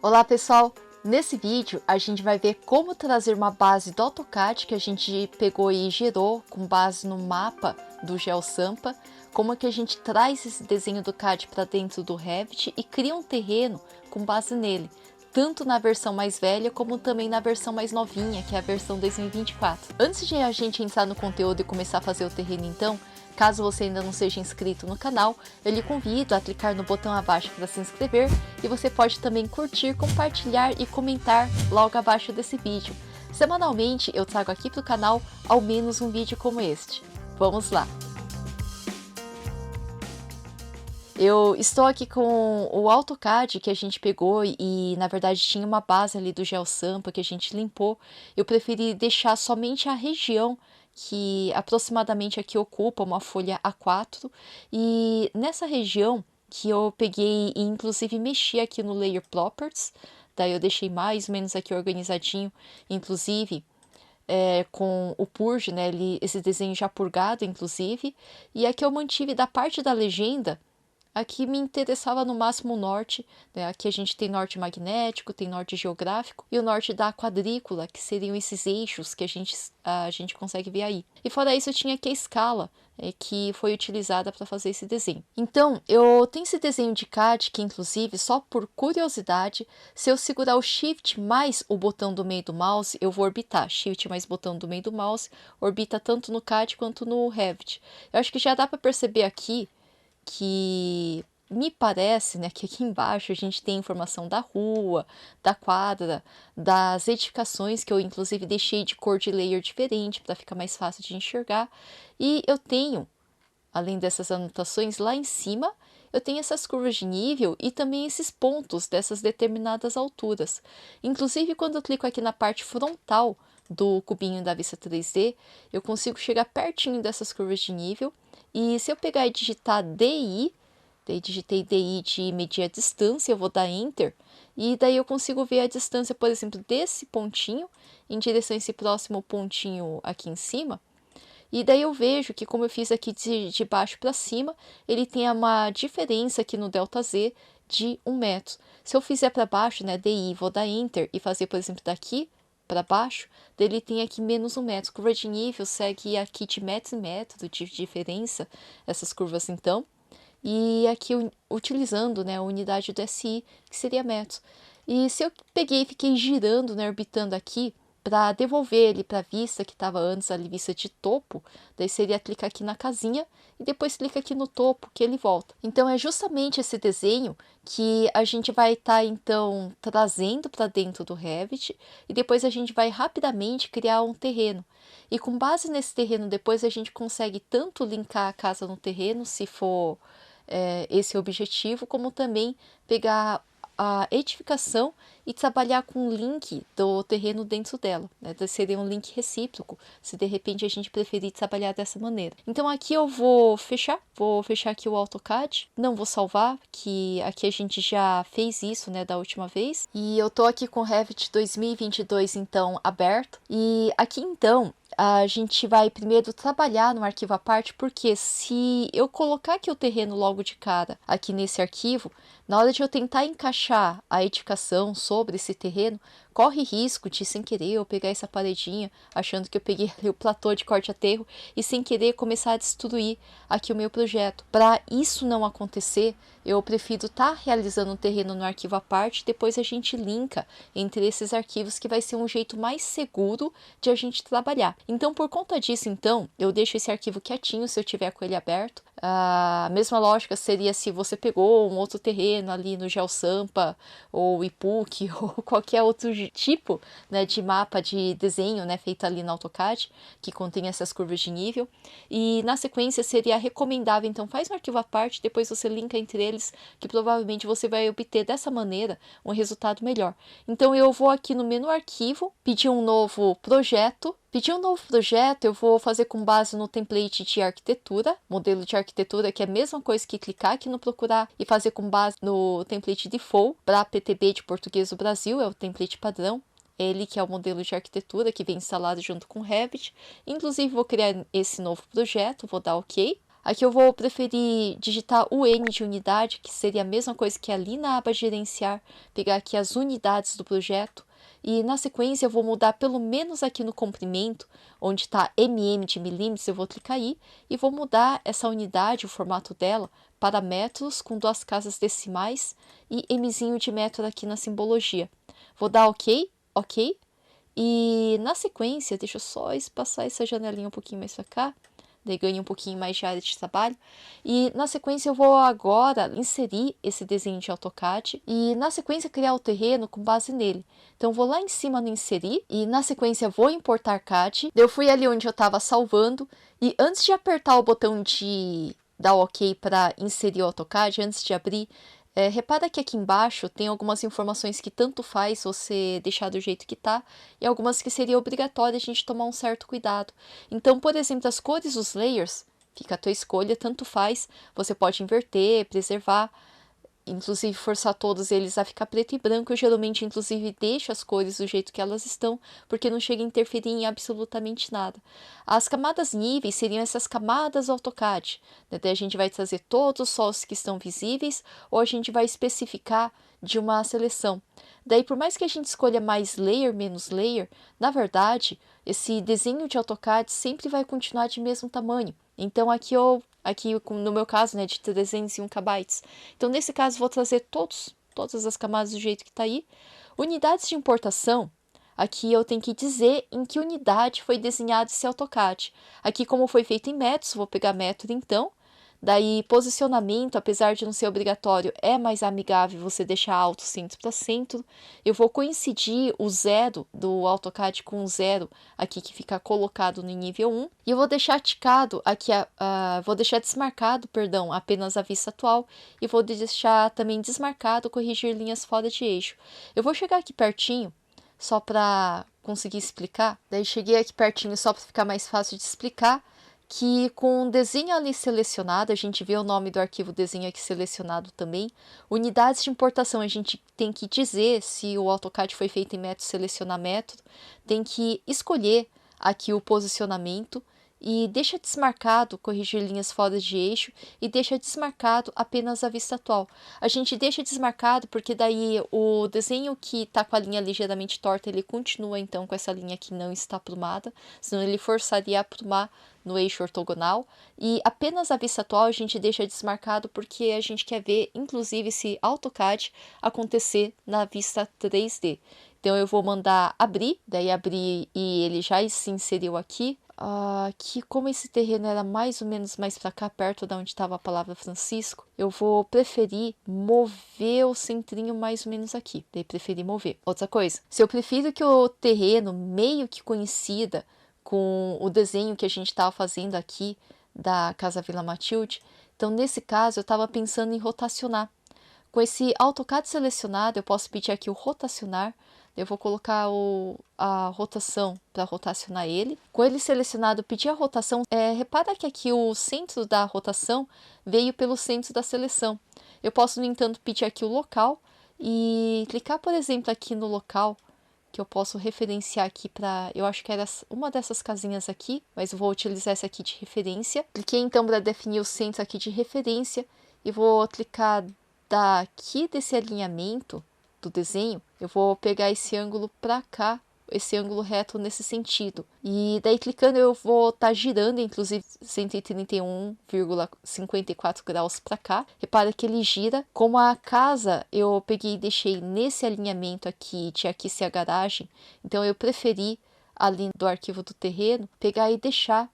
Olá pessoal, nesse vídeo a gente vai ver como trazer uma base do AutoCAD que a gente pegou e gerou com base no mapa do GeoSampa, como é que a gente traz esse desenho do CAD para dentro do Revit e cria um terreno com base nele, tanto na versão mais velha como também na versão mais novinha, que é a versão 2024. Antes de a gente entrar no conteúdo e começar a fazer o terreno então, caso você ainda não seja inscrito no canal, eu lhe convido a clicar no botão abaixo para se inscrever e você pode também curtir, compartilhar e comentar logo abaixo desse vídeo. Semanalmente eu trago aqui para o canal ao menos um vídeo como este. Vamos lá! Eu estou aqui com o AutoCAD que a gente pegou e na verdade tinha uma base ali do GeoSampa que a gente limpou. Eu preferi deixar somente a região que aproximadamente aqui ocupa uma folha A4 e nessa região que eu peguei e inclusive mexi aqui no Layer Properties, daí eu deixei mais ou menos aqui organizadinho, inclusive com o Purge, né, esse desenho já purgado inclusive, e aqui eu mantive da parte da legenda. Aqui me interessava no máximo o norte, né? Aqui a gente tem norte magnético, tem norte geográfico e o norte da quadrícula, que seriam esses eixos que a gente consegue ver aí. E fora isso eu tinha aqui a escala, que foi utilizada para fazer esse desenho. Então, eu tenho esse desenho de CAD que inclusive, só por curiosidade, se eu segurar o Shift mais o botão do meio do mouse, eu vou orbitar. Shift mais botão do meio do mouse, orbita tanto no CAD quanto no Revit. Eu acho que já dá para perceber aqui que me parece, né, que aqui embaixo a gente tem informação da rua, da quadra, das edificações que eu inclusive deixei de cor de layer diferente para ficar mais fácil de enxergar. E eu tenho, além dessas anotações, lá em cima eu tenho essas curvas de nível e também esses pontos dessas determinadas alturas. Inclusive quando eu clico aqui na parte frontal do cubinho da vista 3D, eu consigo chegar pertinho dessas curvas de nível. E se eu pegar e digitar DI, daí digitei DI de medir a distância, eu vou dar Enter, e daí eu consigo ver a distância, por exemplo, desse pontinho em direção a esse próximo pontinho aqui em cima. E daí eu vejo que, como eu fiz aqui de baixo para cima, ele tem uma diferença aqui no ΔZ de 1 metro. Se eu fizer para baixo, né, DI, vou dar Enter e fazer, por exemplo, daqui para baixo, dele tem aqui menos 1 metro. Curva de nível segue aqui de metro em metro de diferença, essas curvas então. E aqui utilizando, né, a unidade do SI, que seria metro. E se eu peguei e fiquei girando, né, orbitando aqui, para devolver ele para a vista que estava antes ali, vista de topo, daí seria clicar aqui na casinha e depois clica aqui no topo que ele volta. Então é justamente esse desenho que a gente vai estar então trazendo para dentro do Revit e depois a gente vai rapidamente criar um terreno. E com base nesse terreno depois a gente consegue tanto linkar a casa no terreno, se for esse o objetivo, como também pegar a edificação e trabalhar com o link do terreno dentro dela, né? Seria um link recíproco, se de repente a gente preferir trabalhar dessa maneira. Então aqui eu vou fechar aqui o AutoCAD, não vou salvar, que aqui a gente já fez isso, né, da última vez, e eu tô aqui com o Revit 2022 então aberto, e aqui então a gente vai primeiro trabalhar no arquivo à parte, porque se eu colocar aqui o terreno logo de cara aqui nesse arquivo, na hora de eu tentar encaixar a edificação sobre esse terreno, corre risco de, sem querer, eu pegar essa paredinha, achando que eu peguei o platô de corte-aterro e sem querer começar a destruir aqui o meu projeto. Para isso não acontecer, eu prefiro estar realizando o terreno no arquivo à parte, depois a gente linka entre esses arquivos, que vai ser um jeito mais seguro de a gente trabalhar. Então, por conta disso, então, eu deixo esse arquivo quietinho se eu tiver com ele aberto. A mesma lógica seria se você pegou um outro terreno ali no GeoSampa ou IPUC ou qualquer outro tipo, né, de mapa de desenho, né, feito ali no AutoCAD, que contém essas curvas de nível. E na sequência seria recomendável, então faz um arquivo à parte, depois você linka entre eles, que provavelmente você vai obter dessa maneira um resultado melhor. Então eu vou aqui no menu arquivo, pedir um novo projeto. Eu vou fazer com base no template de arquitetura, modelo de arquitetura, que é a mesma coisa que clicar aqui no procurar e fazer com base no template default para PTB de Português do Brasil, é o template padrão. Ele que é o modelo de arquitetura que vem instalado junto com o Revit. Inclusive vou criar esse novo projeto, vou dar OK. Aqui eu vou preferir digitar o N de unidade, que seria a mesma coisa que ali na aba gerenciar, pegar aqui as unidades do projeto. E na sequência eu vou mudar pelo menos aqui no comprimento, onde está mm de milímetros, eu vou clicar aí e vou mudar essa unidade, o formato dela, para metros com 2 casas decimais e mzinho de metro aqui na simbologia. Vou dar OK, OK. E na sequência, deixa eu só espaçar essa janelinha um pouquinho mais para cá, daí ganho um pouquinho mais de área de trabalho. E na sequência eu vou agora inserir esse desenho de AutoCAD e na sequência criar o terreno com base nele. Então vou lá em cima no inserir e na sequência vou importar CAD. Eu fui ali onde eu estava salvando e antes de apertar o botão de dar OK para inserir o AutoCAD, antes de abrir, repara que aqui embaixo tem algumas informações que tanto faz você deixar do jeito que tá e algumas que seria obrigatório a gente tomar um certo cuidado. Então, por exemplo, as cores dos layers, fica a tua escolha, tanto faz, você pode inverter, preservar, inclusive forçar todos eles a ficar preto e branco. Eu geralmente, inclusive, deixo as cores do jeito que elas estão, porque não chega a interferir em absolutamente nada. As camadas níveis seriam essas camadas AutoCAD. Daí a gente vai trazer todos os sols que estão visíveis, ou a gente vai especificar de uma seleção. Daí, por mais que a gente escolha mais layer, menos layer, na verdade, esse desenho de AutoCAD sempre vai continuar de mesmo tamanho. Então, aqui no meu caso, né, de 301 KB. Então, nesse caso, vou trazer todas as camadas do jeito que está aí. Unidades de importação, aqui eu tenho que dizer em que unidade foi desenhado esse AutoCAD. Aqui, como foi feito em metros, vou pegar metro então. Daí, posicionamento, apesar de não ser obrigatório, é mais amigável você deixar alto centro para centro. Eu vou coincidir o 0 do AutoCAD com o 0 aqui que fica colocado no nível 1. E eu vou deixar ticado aqui, vou deixar desmarcado, perdão, apenas a vista atual. E vou deixar também desmarcado corrigir linhas fora de eixo. Eu vou chegar aqui pertinho, só para conseguir explicar. Daí cheguei aqui pertinho só para ficar mais fácil de explicar. Que com o desenho ali selecionado, a gente vê o nome do arquivo desenho aqui selecionado também. Unidades de importação, a gente tem que dizer se o AutoCAD foi feito em método, selecionar método. Tem que escolher aqui o posicionamento e deixa desmarcado corrigir linhas fora de eixo e deixa desmarcado apenas a vista atual. A gente deixa desmarcado porque daí o desenho que está com a linha ligeiramente torta, ele continua então com essa linha que não está aprumada, senão ele forçaria a aprumar no eixo ortogonal, e apenas a vista atual a gente deixa desmarcado porque a gente quer ver, inclusive, esse AutoCAD acontecer na vista 3D. Então eu vou mandar abrir, daí abrir e ele já se inseriu aqui. Que como esse terreno era mais ou menos mais para cá, perto da onde estava a palavra Francisco, eu vou preferir mover o centrinho mais ou menos aqui. Daí preferir mover. Outra coisa, se eu prefiro que o terreno meio que coincida com o desenho que a gente estava fazendo aqui da Casa Vila Matilde, então nesse caso eu estava pensando em rotacionar. Com esse AutoCAD selecionado, eu posso pedir aqui o rotacionar. Eu vou colocar a rotação para rotacionar ele. Com ele selecionado, pedir a rotação. Repara que aqui o centro da rotação veio pelo centro da seleção. Eu posso, no entanto, pedir aqui o local e clicar, por exemplo, aqui no local, que eu posso referenciar aqui para, eu acho que era uma dessas casinhas aqui, mas eu vou utilizar essa aqui de referência. Cliquei então para definir o centro aqui de referência e vou clicar daqui desse alinhamento do desenho, eu vou pegar esse ângulo para cá, esse ângulo reto nesse sentido. E daí clicando eu vou estar girando, inclusive 131,54 graus para cá. Repara que ele gira. Como a casa eu peguei e deixei nesse alinhamento aqui, tinha aqui ser a garagem, então eu preferi ali do arquivo do terreno, pegar e deixar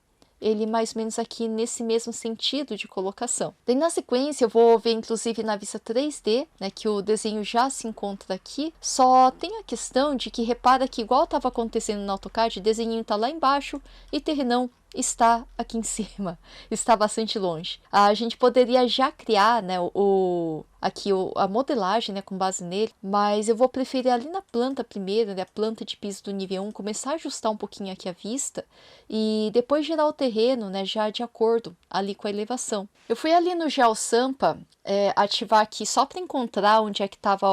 ele mais ou menos aqui nesse mesmo sentido de colocação. Daí na sequência eu vou ver inclusive na vista 3D, né, que o desenho já se encontra aqui, só tem a questão de que repara que igual estava acontecendo no AutoCAD, o desenho está lá embaixo e terrenão está aqui em cima, está bastante longe. A gente poderia já criar, né, aqui a modelagem, né, com base nele, mas eu vou preferir ali na planta primeiro, né, a planta de piso do nível 1, começar a ajustar um pouquinho aqui a vista e depois girar o terreno, né, já de acordo ali com a elevação. Eu fui ali no GeoSampa ativar aqui só para encontrar onde é que estava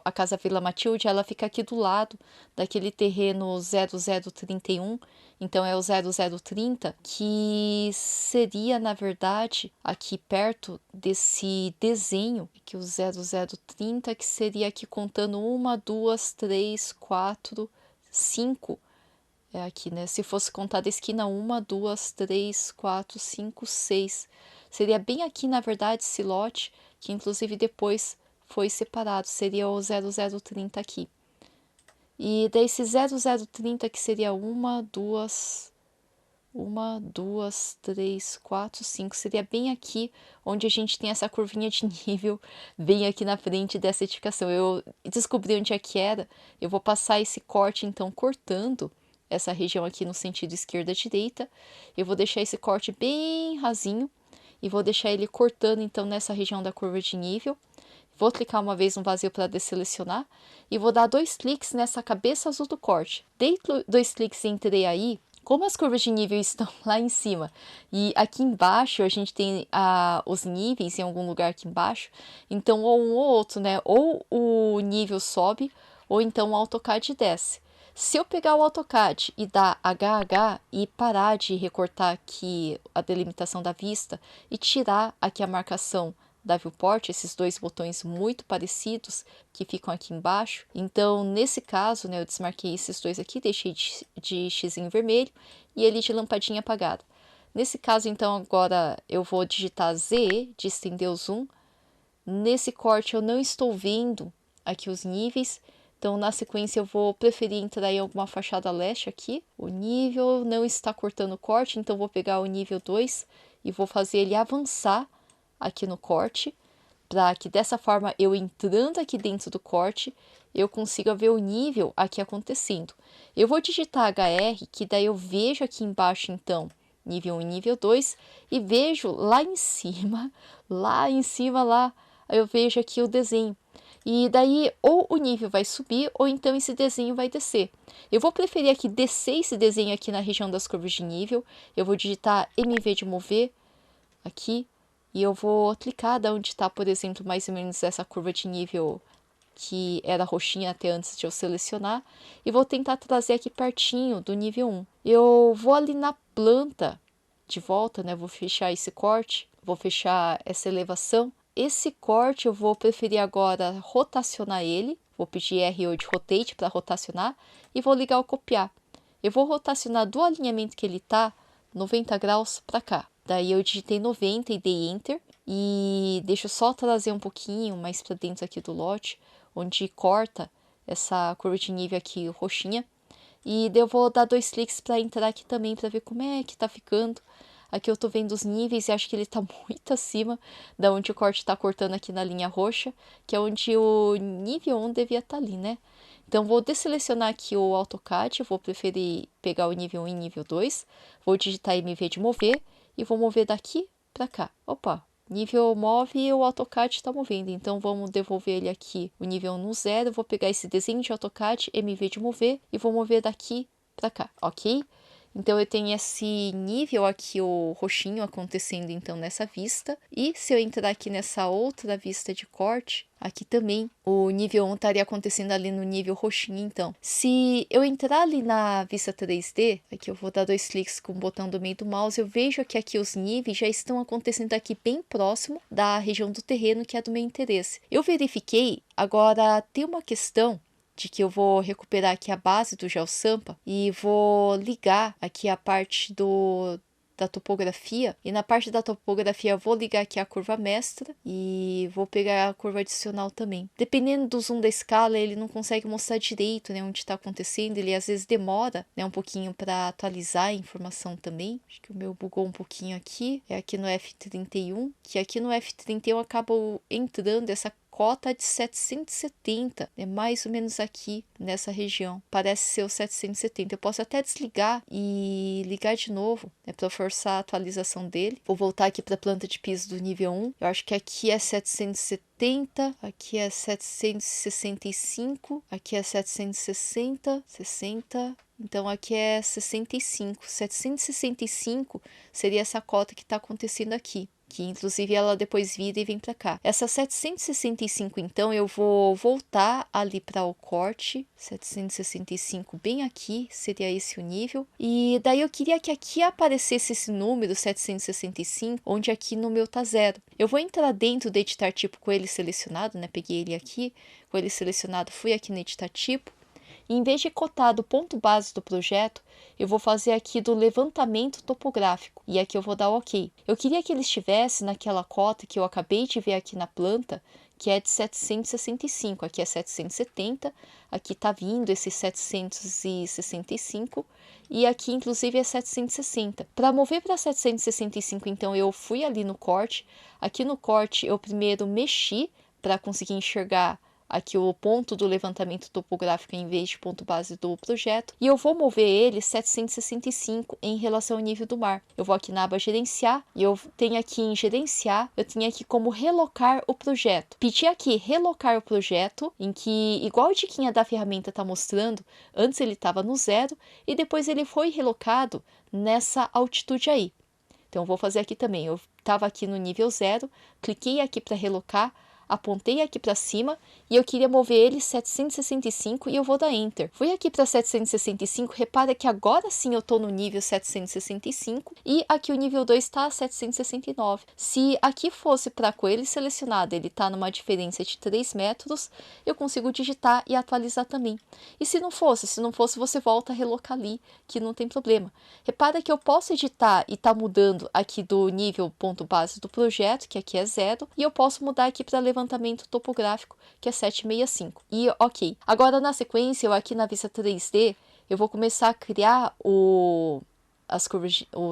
a Casa Vila Matilde. Ela fica aqui do lado daquele terreno 0031, então é o 0030, que seria, na verdade, aqui perto desse desenho, que o 0030, que seria aqui contando 1, 2, 3, 4, 5. É aqui, né? Se fosse contar da esquina 1, 2, 3, 4, 5, 6. Seria bem aqui, na verdade, esse lote, que inclusive depois foi separado. Seria o 0030 aqui. E desse 0030, que seria 1, 2, 3, 4, 5. Seria bem aqui onde a gente tem essa curvinha de nível, bem aqui na frente dessa edificação. Eu descobri onde é que era. Eu vou passar esse corte, então, cortando essa região aqui no sentido esquerda-direita. Eu vou deixar esse corte bem rasinho e vou deixar ele cortando, então, nessa região da curva de nível. Vou clicar uma vez no vazio para desselecionar e vou dar 2 cliques nessa cabeça azul do corte. Dei 2 cliques e entrei aí. Como as curvas de nível estão lá em cima e aqui embaixo a gente tem os níveis em algum lugar aqui embaixo, então ou um ou outro, né? Ou o nível sobe ou então o AutoCAD desce. Se eu pegar o AutoCAD e dar HH e parar de recortar aqui a delimitação da vista e tirar aqui a marcação da viewport, esses 2 botões muito parecidos que ficam aqui embaixo. Então, nesse caso, né, eu desmarquei esses 2 aqui, deixei de X em vermelho e ele de lampadinha apagada. Nesse caso, então, agora eu vou digitar Z de estender o zoom. Nesse corte eu não estou vendo aqui os níveis, então na sequência eu vou preferir entrar em alguma fachada leste aqui. O nível não está cortando o corte, então vou pegar o nível 2 e vou fazer ele avançar aqui no corte, para que dessa forma eu entrando aqui dentro do corte, eu consiga ver o nível aqui acontecendo. Eu vou digitar HR, que daí eu vejo aqui embaixo então, nível 1 e nível 2, e vejo lá em cima, lá, eu vejo aqui o desenho. E daí ou o nível vai subir ou então esse desenho vai descer. Eu vou preferir aqui descer esse desenho aqui na região das curvas de nível. Eu vou digitar MV de mover aqui e eu vou clicar da onde está, por exemplo, mais ou menos essa curva de nível que era roxinha até antes de eu selecionar, e vou tentar trazer aqui pertinho do nível 1. Eu vou ali na planta de volta, né? Vou fechar esse corte, vou fechar essa elevação. Esse corte eu vou preferir agora rotacionar ele, vou pedir RO de Rotate para rotacionar e vou ligar o copiar. Eu vou rotacionar do alinhamento que ele está, 90 graus para cá. Daí eu digitei 90 e dei Enter. E deixa eu só trazer um pouquinho mais para dentro aqui do lote, onde corta essa curva de nível aqui roxinha. E daí eu vou dar 2 cliques para entrar aqui também, para ver como é que tá ficando. Aqui eu tô vendo os níveis e acho que ele tá muito acima da onde o corte tá cortando aqui na linha roxa, que é onde o nível 1 devia estar ali, né? Então, vou desselecionar aqui o AutoCAD, eu vou preferir pegar o nível 1 e nível 2, vou digitar MV de mover e vou mover daqui para cá. Opa, nível move e o AutoCAD está movendo, então vamos devolver ele aqui, o nível no 0, vou pegar esse desenho de AutoCAD, MV de mover e vou mover daqui para cá, ok? Então eu tenho esse nível aqui, o roxinho acontecendo então nessa vista. E se eu entrar aqui nessa outra vista de corte, aqui também o nível 1 estaria acontecendo ali no nível roxinho então. Se eu entrar ali na vista 3D, aqui eu vou dar 2 cliques com o botão do meio do mouse, eu vejo que aqui os níveis já estão acontecendo aqui bem próximo da região do terreno que é do meu interesse. Eu verifiquei, agora tem uma questão de que eu vou recuperar aqui a base do GeoSampa e vou ligar aqui a parte da topografia, e na parte da topografia eu vou ligar aqui a curva mestra e vou pegar a curva adicional também. Dependendo do zoom da escala, ele não consegue mostrar direito, né, onde está acontecendo, ele às vezes demora, né, um pouquinho para atualizar a informação também. Acho que o meu bugou um pouquinho aqui, é aqui no F31, que aqui no F31 acaba entrando essa cota de 770, é mais ou menos aqui nessa região, parece ser o 770. Eu posso até desligar e ligar de novo, né, para forçar a atualização dele. Vou voltar aqui para a planta de piso do nível 1, eu acho que aqui é 770, aqui é 765, aqui é 760, 60... Então, aqui é 65. 765 seria essa cota que está acontecendo aqui. Que, inclusive, ela depois vira e vem para cá. Essa 765, então, eu vou voltar ali para o corte. 765, bem aqui, seria esse o nível. E daí eu queria que aqui aparecesse esse número, 765, onde aqui no meu tá 0. Eu vou entrar dentro do editar tipo com ele selecionado, né? Peguei ele aqui, com ele selecionado, fui aqui no editar tipo. E em vez de cotar do ponto base do projeto, eu vou fazer aqui do levantamento topográfico. E aqui eu vou dar OK. Eu queria que ele estivesse naquela cota que eu acabei de ver aqui na planta, que é de 765. Aqui é 770, aqui está vindo esse 765 e aqui inclusive é 760. Para mover para 765, então eu fui ali no corte. Aqui no corte eu primeiro mexi para conseguir enxergar aqui o ponto do levantamento topográfico em vez de ponto base do projeto, e eu vou mover ele 765 em relação ao nível do mar. Eu vou aqui na aba gerenciar, e eu tenho aqui em gerenciar, eu tenho aqui como relocar o projeto. Pedi aqui relocar o projeto, em que, igual a diquinha da ferramenta está mostrando, antes ele estava no 0, e depois ele foi relocado nessa altitude aí. Então eu vou fazer aqui também, eu estava aqui no nível 0, cliquei aqui para relocar, apontei aqui para cima e eu queria mover ele 765 e eu vou dar Enter. Fui aqui para 765, repara que agora sim eu estou no nível 765 e aqui o nível 2 está a 769. Se aqui fosse para coelho selecionado, ele está numa diferença de 3 metros, eu consigo digitar e atualizar também. E se não fosse, você volta a relocar ali, que não tem problema. Repara que eu posso editar e tá mudando aqui do nível ponto base do projeto, que aqui é 0, e eu posso mudar aqui para levantamento topográfico, que é 765. E ok. Agora na sequência, eu aqui na vista 3D, eu vou começar a criar o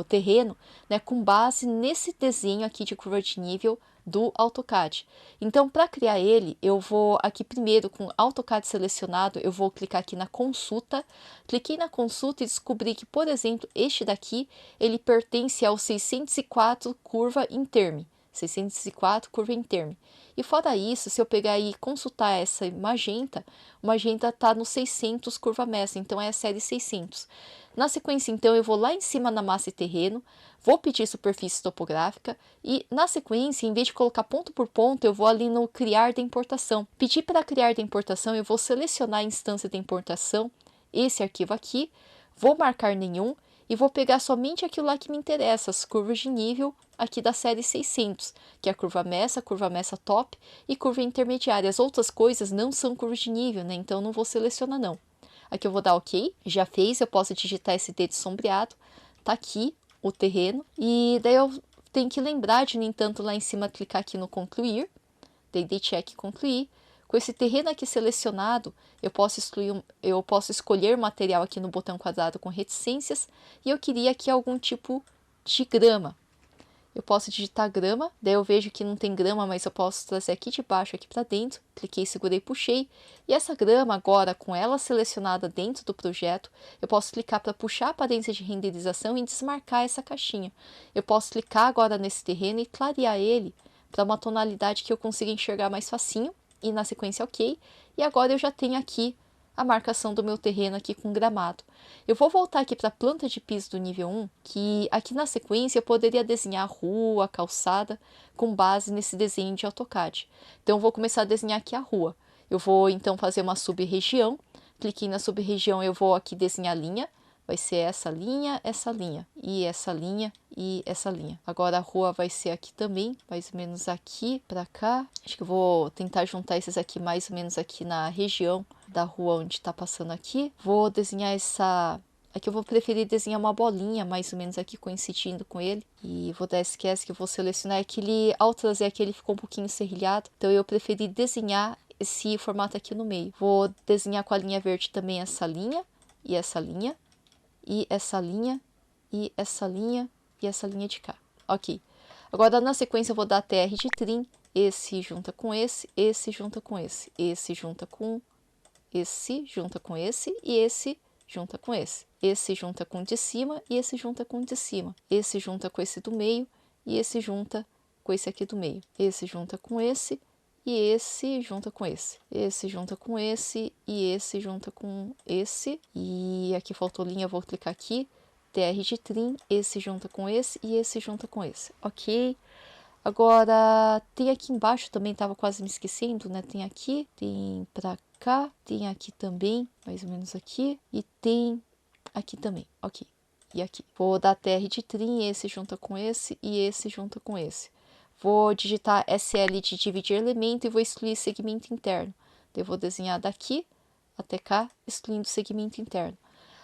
terreno, né, com base nesse desenho aqui de curva de nível do AutoCAD. Então, para criar ele, eu vou aqui primeiro com AutoCAD selecionado, eu vou clicar aqui na consulta. Cliquei na consulta e descobri que, por exemplo, este daqui, ele pertence ao 604 curva interme. 604 curva interme. E fora isso, se eu pegar e consultar essa magenta, o magenta está no 600 curva mestra, então é a série 600. Na sequência, então, eu vou lá em cima na massa e terreno, vou pedir superfície topográfica e, na sequência, em vez de colocar ponto por ponto, eu vou ali no criar da importação. Pedir para criar da importação, eu vou selecionar a instância da importação, esse arquivo aqui, vou marcar nenhum e vou pegar somente aquilo lá que me interessa, as curvas de nível aqui da série 600, que é a curva mestra top e curva intermediária. As outras coisas não são curvas de nível, né? Então não vou selecionar não. Aqui eu vou dar OK, já fez, eu posso digitar esse dedo sombreado, tá aqui o terreno, e daí eu tenho que lembrar de, no entanto, lá em cima clicar aqui no concluir, daí dei check concluir. Com esse terreno aqui selecionado, eu posso escolher material aqui no botão quadrado com reticências, e eu queria aqui algum tipo de grama. Eu posso digitar grama, daí eu vejo que não tem grama, mas eu posso trazer aqui de baixo, aqui para dentro. Cliquei, segurei, puxei. E essa grama agora, com ela selecionada dentro do projeto, eu posso clicar para puxar a aparência de renderização e desmarcar essa caixinha. Eu posso clicar agora nesse terreno e clarear ele para uma tonalidade que eu consiga enxergar mais facinho. E na sequência OK. E agora eu já tenho aqui a marcação do meu terreno aqui com gramado. Eu vou voltar aqui para a planta de piso do nível 1, que aqui na sequência eu poderia desenhar rua, calçada, com base nesse desenho de AutoCAD. Então eu vou começar a desenhar aqui a rua. Eu vou então fazer uma sub-região, cliquei na sub-região, eu vou aqui desenhar a linha, vai ser essa linha, e essa linha, e essa linha. Agora a rua vai ser aqui também, mais ou menos aqui para cá. Acho que eu vou tentar juntar esses aqui mais ou menos aqui na região da rua onde está passando aqui. Vou desenhar essa... Aqui eu vou preferir desenhar uma bolinha mais ou menos aqui coincidindo com ele. E vou dar esquece que eu vou selecionar aquele... Ao trazer aqui ele ficou um pouquinho serrilhado, então eu preferi desenhar esse formato aqui no meio. Vou desenhar com a linha verde também essa linha, e essa linha, e essa linha, e essa linha, e essa linha de cá. Ok. Agora na sequência eu vou dar TR de trim, esse junta com esse junta com esse junta com esse junta com esse e esse junta com esse junta com o de cima e esse junta com o de cima, esse junta com esse do meio e esse junta com esse aqui do meio, esse junta com esse e esse junta com esse junta com esse e esse junta com esse, e aqui faltou linha, vou clicar aqui, TR de trim, esse junta com esse e esse junta com esse, ok? Agora, tem aqui embaixo também, tava quase me esquecendo, né? Tem aqui, tem pra cá, tem aqui também, mais ou menos aqui, e tem aqui também, ok. E aqui. Vou dar TR de trim, esse junta com esse e esse junta com esse. Vou digitar SL de dividir elemento e vou excluir segmento interno. Eu vou desenhar daqui até cá, excluindo segmento interno.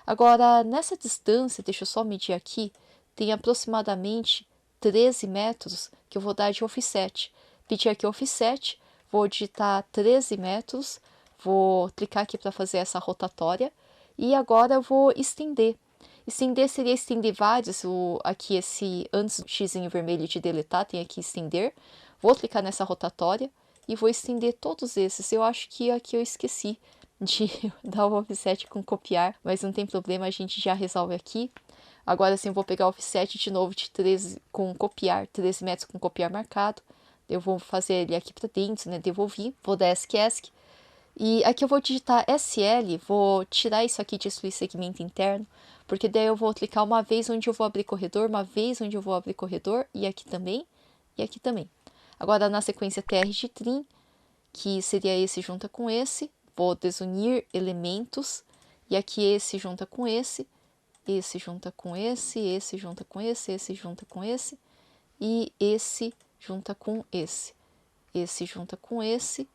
Agora, nessa distância, deixa eu só medir aqui, tem aproximadamente 13 metros que eu vou dar de offset. Pedir aqui offset, vou digitar 13 metros, vou clicar aqui para fazer essa rotatória e agora eu vou estender. Estender seria estender vários, aqui esse antes do xizinho vermelho de deletar, tem aqui estender. Vou clicar nessa rotatória e vou estender todos esses. Eu acho que aqui eu esqueci de dar o offset com copiar, mas não tem problema, a gente já resolve aqui. Agora sim, eu vou pegar o offset de novo de 13 com copiar, 13 metros com copiar marcado. Eu vou fazer ele aqui para dentro, né? Devolver. Vou dar ESC. E aqui eu vou digitar SL, vou tirar isso aqui de excluir segmento interno, porque daí eu vou clicar uma vez onde eu vou abrir corredor, uma vez onde eu vou abrir corredor, e aqui também, e aqui também. Agora na sequência TR de trim, que seria esse junta com esse, vou desunir elementos, e aqui esse junta com esse junta com esse junta com esse junta com esse, e esse junta com esse junta com esse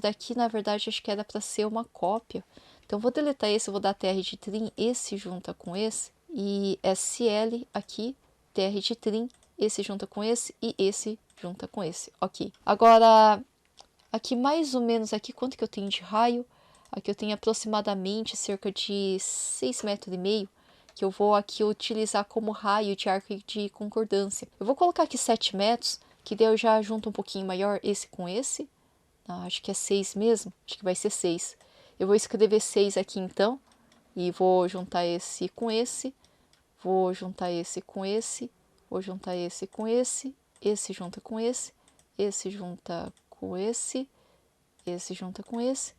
daqui na verdade acho que era para ser uma cópia, então vou deletar esse, vou dar TR de trim, esse junta com esse, e SL aqui, TR de trim, esse junta com esse e esse junta com esse, ok. Agora, aqui mais ou menos, aqui quanto que eu tenho de raio? Aqui eu tenho aproximadamente cerca de 6,5 metros, que eu vou aqui utilizar como raio de arco de concordância. Eu vou colocar aqui 7 metros, que daí eu já junto um pouquinho maior esse com esse. Ah, acho que é 6 mesmo, acho que vai ser 6. Eu vou escrever 6 aqui então, e vou juntar esse com esse, vou juntar esse com esse, vou juntar esse com esse junta com esse junta com esse junta com esse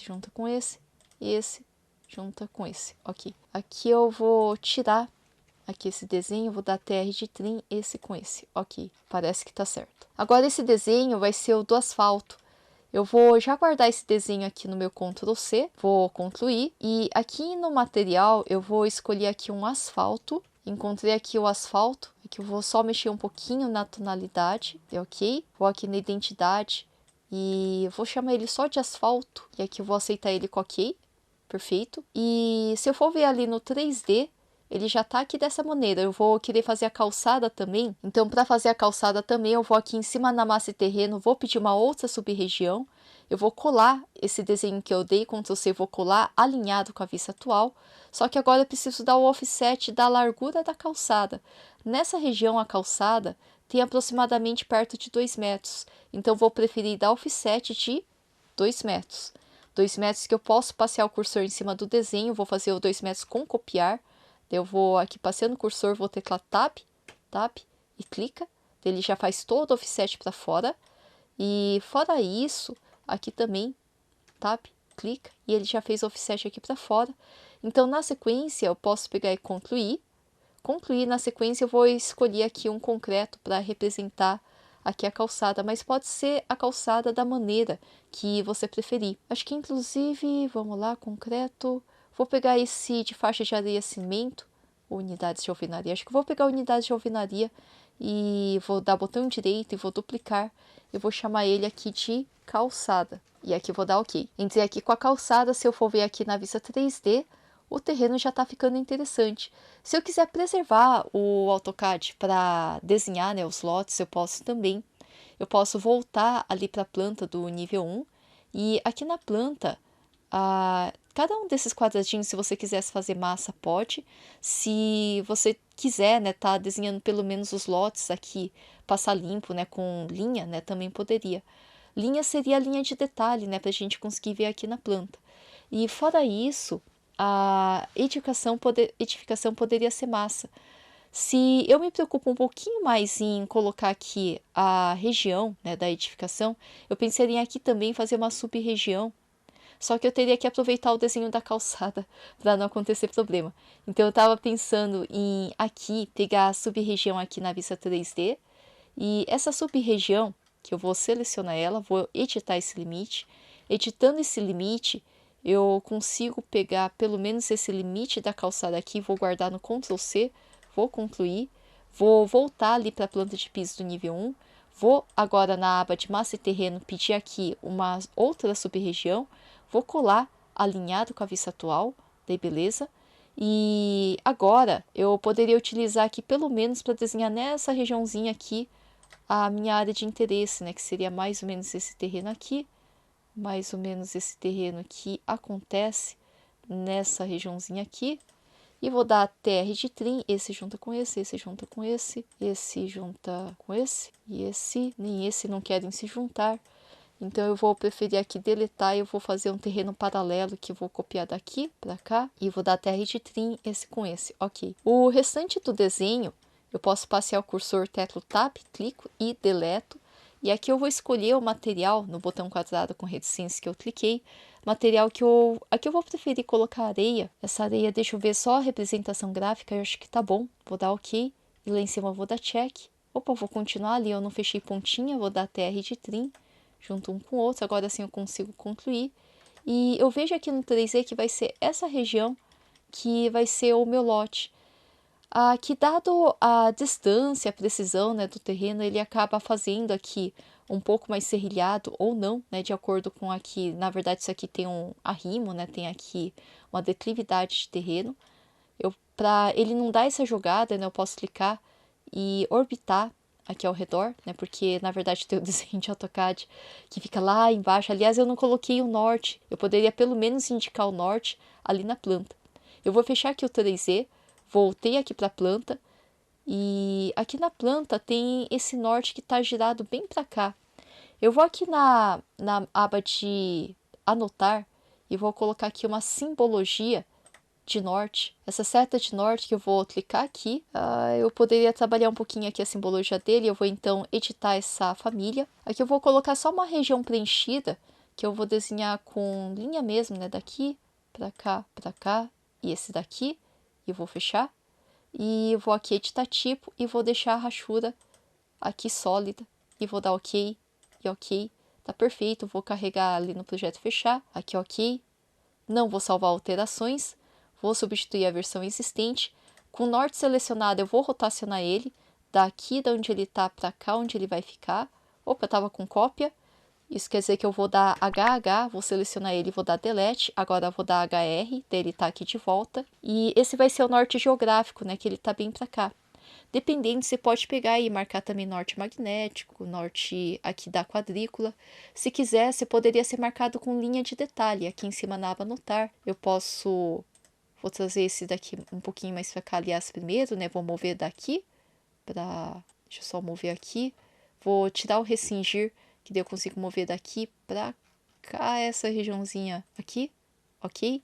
junta com esse, e esse junta com esse, ok. Aqui eu vou tirar aqui esse desenho, vou dar TR de trim, esse com esse, ok, parece que tá certo. Agora esse desenho vai ser o do asfalto. Eu vou já guardar esse desenho aqui no meu Ctrl C, vou concluir, e aqui no material eu vou escolher aqui um asfalto, encontrei aqui o asfalto, aqui eu vou só mexer um pouquinho na tonalidade, ok, vou aqui na identidade, e vou chamar ele só de asfalto, e aqui eu vou aceitar ele com ok, perfeito. E se eu for ver ali no 3D, ele já tá aqui dessa maneira. Eu vou querer fazer a calçada também, então para fazer a calçada também eu vou aqui em cima na massa e terreno, vou pedir uma outra sub-região, eu vou colar esse desenho que eu dei, Ctrl C, vou colar alinhado com a vista atual, só que agora eu preciso dar o offset da largura da calçada. Nessa região a calçada tem aproximadamente perto de 2 metros, então vou preferir dar offset de 2 metros. 2 metros que eu posso passear o cursor em cima do desenho, vou fazer o 2 metros com copiar, eu vou aqui passeando o cursor, vou teclar Tab, Tab e clica, ele já faz todo o offset para fora, e fora isso, aqui também, Tab, clica, e ele já fez o offset aqui para fora. Então na sequência eu posso pegar e concluir, na sequência eu vou escolher aqui um concreto para representar aqui a calçada, mas pode ser a calçada da maneira que você preferir. Acho que inclusive, vamos lá, concreto, vou pegar esse de faixa de areia cimento, unidades de alvenaria, acho que vou pegar unidades de alvenaria e vou dar botão direito e vou duplicar, eu vou chamar ele aqui de calçada, e aqui vou dar ok. Entrei aqui com a calçada, se eu for ver aqui na vista 3D, o terreno já está ficando interessante. Se eu quiser preservar o AutoCAD para desenhar, né, os lotes, eu posso também. Eu posso voltar ali para a planta do nível 1. E aqui na planta, cada um desses quadradinhos, se você quisesse fazer massa, pode. Se você quiser, né, tá desenhando pelo menos os lotes aqui, passar limpo, né, com linha, né, também poderia. Linha seria a linha de detalhe, né, pra gente conseguir ver aqui na planta. E fora isso, a edificação poderia ser massa. Se eu me preocupo um pouquinho mais em colocar aqui a região, né, da edificação, eu pensaria aqui também fazer uma sub-região, só que eu teria que aproveitar o desenho da calçada para não acontecer problema. Então eu estava pensando em aqui pegar a sub-região aqui na vista 3D e essa sub-região, que eu vou selecionar ela, vou editar esse limite. Editando esse limite, eu consigo pegar pelo menos esse limite da calçada aqui, vou guardar no Ctrl C, vou concluir, vou voltar ali para a planta de piso do nível 1, vou agora na aba de massa e terreno pedir aqui uma outra sub-região, vou colar alinhado com a vista atual, daí beleza. E agora eu poderia utilizar aqui pelo menos para desenhar nessa regiãozinha aqui a minha área de interesse, né, que seria mais ou menos esse terreno aqui, mais ou menos esse terreno que acontece nessa regiãozinha aqui. E vou dar TR de trim, esse junta com esse junta com esse junta com esse, e esse, nem esse não querem se juntar. Então eu vou preferir aqui deletar e eu vou fazer um terreno paralelo que eu vou copiar daqui para cá e vou dar TR de trim, esse com esse, ok. O restante do desenho, eu posso passear o cursor, teclo Tab, clico e deleto. E aqui eu vou escolher o material no botão quadrado com reticência que eu cliquei. Material que aqui eu vou preferir colocar areia. Essa areia, deixa eu ver só a representação gráfica, eu acho que tá bom. Vou dar ok. E lá em cima eu vou dar check. Opa, eu vou continuar ali, eu não fechei pontinha, vou dar TR de trim. Junto um com o outro, agora sim eu consigo concluir. E eu vejo aqui no 3D que vai ser essa região que vai ser o meu lote. Que dado a distância, a precisão, né, do terreno, ele acaba fazendo aqui um pouco mais serrilhado ou não, né, de acordo com aqui, na verdade isso aqui tem um arrimo, né, tem aqui uma declividade de terreno. Para ele não dar essa jogada, né, eu posso clicar e orbitar aqui ao redor, né, porque na verdade tem o desenho de AutoCAD que fica lá embaixo. Aliás, eu não coloquei o norte, eu poderia pelo menos indicar o norte ali na planta. Eu vou fechar aqui o 3D. Voltei aqui para a planta e aqui na planta tem esse norte que está girado bem para cá. Eu vou aqui na aba de anotar e vou colocar aqui uma simbologia de norte. Essa seta de norte que eu vou clicar aqui, eu poderia trabalhar um pouquinho aqui a simbologia dele. Eu vou então editar essa família. Aqui eu vou colocar só uma região preenchida que eu vou desenhar com linha mesmo, né? Daqui para cá e esse daqui. E vou fechar. E vou aqui editar tipo e vou deixar a rachura aqui sólida. E vou dar ok e ok. Tá perfeito, vou carregar ali no projeto fechar. Aqui ok. Não vou salvar alterações. Vou substituir a versão existente. Com o norte selecionado eu vou rotacionar ele. Daqui de onde ele tá para cá onde ele vai ficar. Opa, tava com cópia. Isso quer dizer que eu vou dar HH, vou selecionar ele e vou dar delete. Agora eu vou dar HR, daí ele tá aqui de volta. E esse vai ser o norte geográfico, né, que ele tá bem para cá. Dependendo, você pode pegar e marcar também norte magnético, norte aqui da quadrícula. Se quiser, você poderia ser marcado com linha de detalhe. Aqui em cima na aba anotar, eu posso... Vou trazer esse daqui um pouquinho mais para cá, aliás, primeiro, né, vou mover daqui para... Deixa eu só mover aqui. Vou tirar o restringir, que daí eu consigo mover daqui para cá, essa regiãozinha aqui, ok?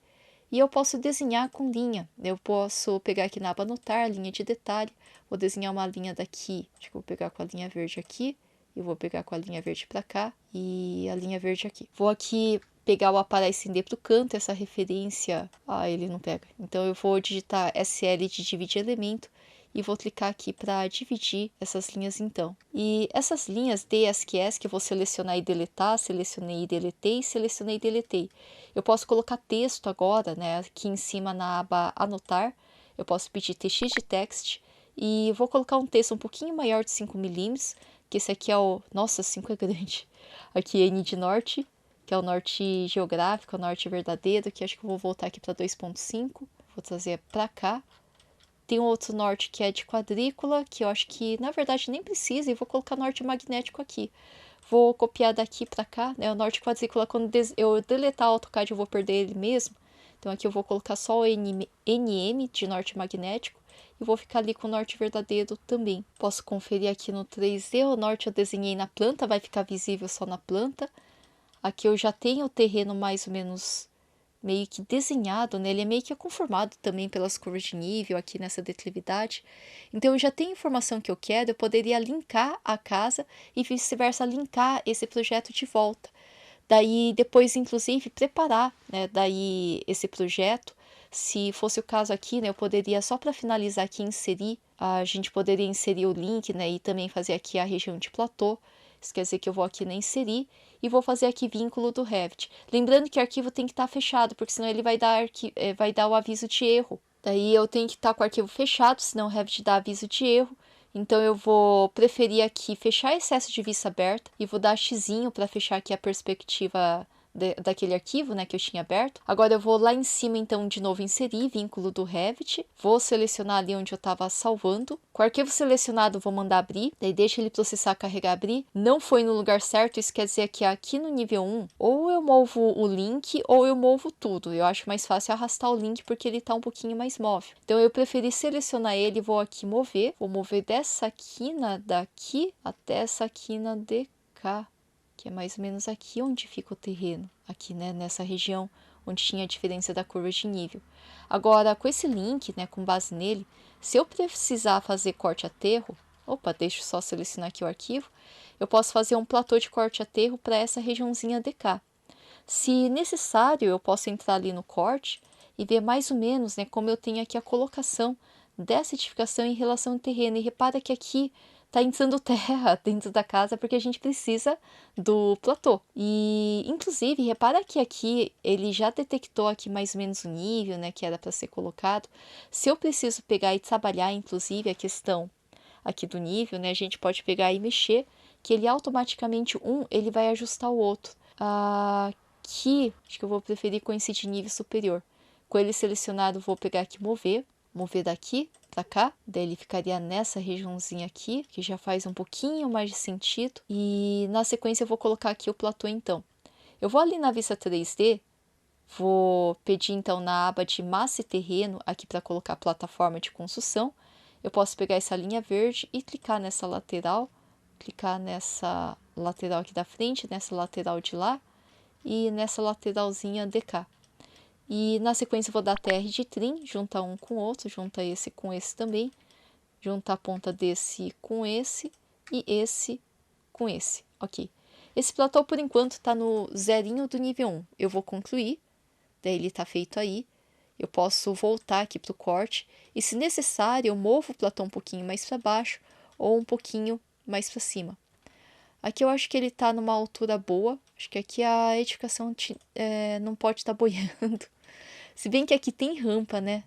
E eu posso desenhar com linha. Eu posso pegar aqui na aba anotar, linha de detalhe. Vou desenhar uma linha daqui. Acho que eu vou pegar com a linha verde aqui. E vou pegar com a linha verde para cá. E a linha verde aqui. Vou aqui pegar o aparar e estender para o canto. Essa referência... ele não pega. Então eu vou digitar SL de dividir elemento. E vou clicar aqui para dividir essas linhas então. E essas linhas DSQS que eu vou selecionar e deletar, selecionei e deletei, selecionei e deletei. Eu posso colocar texto agora, né, aqui em cima na aba anotar. Eu posso pedir TX de text e vou colocar um texto um pouquinho maior de 5 milímetros, que esse aqui é o... Nossa, 5 é grande. Aqui é N de norte, que é o norte geográfico, o norte verdadeiro, que acho que eu vou voltar aqui para 2.5. Vou trazer para cá. Tem um outro norte que é de quadrícula, que eu acho que na verdade nem precisa, e vou colocar norte magnético aqui. Vou copiar daqui para cá, né? O norte quadrícula, quando eu deletar o AutoCAD eu vou perder ele mesmo. Então aqui eu vou colocar só o NM de norte magnético e vou ficar ali com o norte verdadeiro também. Posso conferir aqui no 3D, o norte eu desenhei na planta, vai ficar visível só na planta. Aqui eu já tenho o terreno mais ou menos meio que desenhado, né? Ele é meio que conformado também pelas curvas de nível aqui nessa declividade. Então eu já tenho a informação que eu quero, eu poderia linkar a casa e vice-versa linkar esse projeto de volta. Daí depois, inclusive, preparar, né, daí esse projeto. Se fosse o caso aqui, né, eu poderia, só para finalizar aqui, inserir, a gente poderia inserir o link, né, e também fazer aqui a região de platô. Isso quer dizer que eu vou aqui na inserir e vou fazer aqui vínculo do Revit. Lembrando que o arquivo tem que estar fechado, porque senão ele vai dar o aviso de erro. Daí eu tenho que estar com o arquivo fechado, senão o Revit dá aviso de erro. Então eu vou preferir aqui fechar excesso de vista aberta e vou dar xizinho para fechar aqui a perspectiva daquele arquivo, né, que eu tinha aberto. Agora eu vou lá em cima, então, de novo inserir vínculo do Revit. Vou selecionar ali onde eu estava salvando. Com o arquivo selecionado, vou mandar abrir. Daí deixa ele processar, carregar, abrir. Não foi no lugar certo, isso quer dizer que aqui no nível 1, ou eu movo o link, ou eu movo tudo. Eu acho mais fácil arrastar o link, porque ele está um pouquinho mais móvel. Então eu preferi selecionar ele, vou aqui mover. Vou mover dessa quina daqui até essa quina de cá, que é mais ou menos aqui onde fica o terreno, aqui, né, nessa região onde tinha a diferença da curva de nível. Agora, com esse link, né, com base nele, se eu precisar fazer corte a aterro, deixa eu só selecionar aqui o arquivo, eu posso fazer um platô de corte a aterro para essa regiãozinha de cá. Se necessário, eu posso entrar ali no corte e ver mais ou menos, né, como eu tenho aqui a colocação dessa edificação em relação ao terreno. E repara que aqui está entrando terra dentro da casa porque a gente precisa do platô. E, inclusive, repara que aqui ele já detectou aqui mais ou menos o nível, né, que era para ser colocado. Se eu preciso pegar e trabalhar, inclusive, a questão aqui do nível, né, a gente pode pegar e mexer, que ele automaticamente, ele vai ajustar o outro. Aqui, acho que eu vou preferir com esse de nível superior. Com ele selecionado, vou pegar aqui mover daqui para cá, daí ele ficaria nessa regiãozinha aqui, que já faz um pouquinho mais de sentido. E na sequência eu vou colocar aqui o platô então. Eu vou ali na vista 3D, vou pedir então na aba de massa e terreno, aqui para colocar a plataforma de construção. Eu posso pegar essa linha verde e clicar nessa lateral, clicar nessa lateral aqui da frente, nessa lateral de lá e nessa lateralzinha de cá. E na sequência eu vou dar TR de trim, junta um com o outro, junta esse com esse também, junta a ponta desse com esse e esse com esse, ok. Esse platô por enquanto está no zerinho do nível 1, eu vou concluir, daí ele está feito aí, eu posso voltar aqui para o corte e se necessário eu movo o platô um pouquinho mais para baixo ou um pouquinho mais para cima. Aqui eu acho que ele está numa altura boa, acho que aqui a edificação não pode estar boiando. Se bem que aqui tem rampa, né?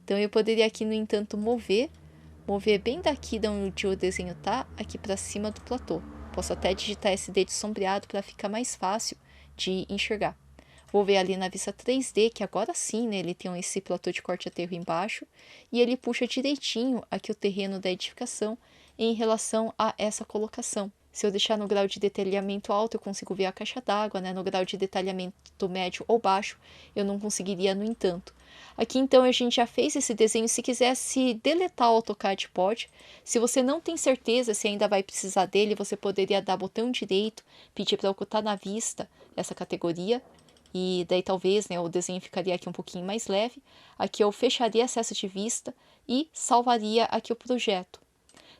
Então eu poderia aqui, no entanto, mover bem daqui de onde o desenho tá, aqui para cima do platô. Posso até digitar SD de sombreado para ficar mais fácil de enxergar. Vou ver ali na vista 3D, que agora sim, né, ele tem esse platô de corte a aterro embaixo, e ele puxa direitinho aqui o terreno da edificação em relação a essa colocação. Se eu deixar no grau de detalhamento alto, eu consigo ver a caixa d'água, né? No grau de detalhamento médio ou baixo, eu não conseguiria, no entanto. Aqui, então, a gente já fez esse desenho. Se quisesse deletar o AutoCAD, pode. Se você não tem certeza se ainda vai precisar dele, você poderia dar botão direito, pedir para ocultar na vista essa categoria. E daí, talvez, né, o desenho ficaria aqui um pouquinho mais leve. Aqui eu fecharia acesso de vista e salvaria aqui o projeto.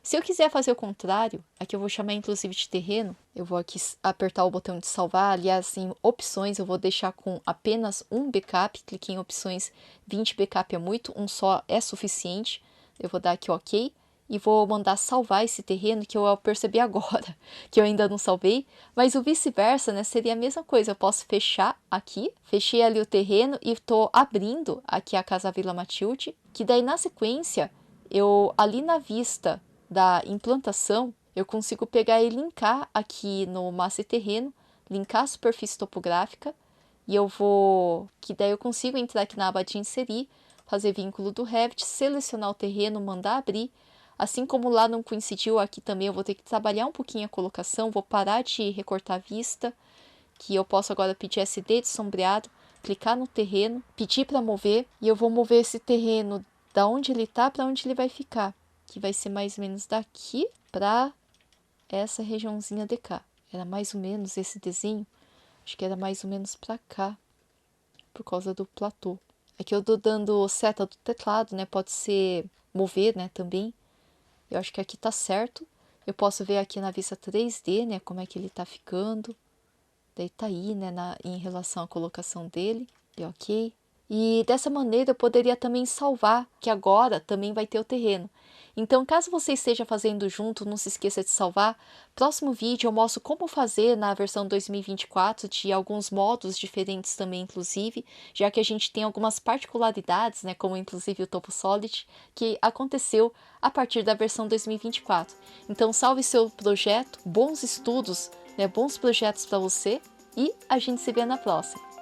Se eu quiser fazer o contrário, aqui eu vou chamar inclusive de terreno, eu vou aqui apertar o botão de salvar, aliás, em opções eu vou deixar com apenas um backup, cliquei em opções, 20 backup é muito, um só é suficiente, eu vou dar aqui OK, e vou mandar salvar esse terreno que eu percebi agora, que eu ainda não salvei, mas o vice-versa, né, seria a mesma coisa, eu posso fechar aqui, fechei ali o terreno e estou abrindo aqui a Casa Vila Matilde, que daí na sequência, eu ali na vista da implantação, eu consigo pegar e linkar aqui no massa e terreno, linkar a superfície topográfica, e eu vou, que daí eu consigo entrar aqui na aba de inserir, fazer vínculo do Revit, selecionar o terreno, mandar abrir, assim como lá não coincidiu, aqui também eu vou ter que trabalhar um pouquinho a colocação, vou parar de recortar a vista, que eu posso agora pedir SD de sombreado, clicar no terreno, pedir para mover, e eu vou mover esse terreno da onde ele tá para onde ele vai ficar, que vai ser mais ou menos daqui para essa regiãozinha de cá. Era mais ou menos esse desenho, acho que era mais ou menos para cá, por causa do platô. Aqui eu tô dando seta do teclado, né? Pode ser mover, né, também. Eu acho que aqui tá certo. Eu posso ver aqui na vista 3D, né, como é que ele tá ficando. Daí tá aí, né, em relação à colocação dele. E ok. E dessa maneira eu poderia também salvar, que agora também vai ter o terreno. Então, caso você esteja fazendo junto, não se esqueça de salvar. Próximo vídeo eu mostro como fazer na versão 2024, de alguns modos diferentes também, inclusive, já que a gente tem algumas particularidades, né, como inclusive o Topo Solid, que aconteceu a partir da versão 2024. Então, salve seu projeto, bons estudos, né, bons projetos para você, e a gente se vê na próxima.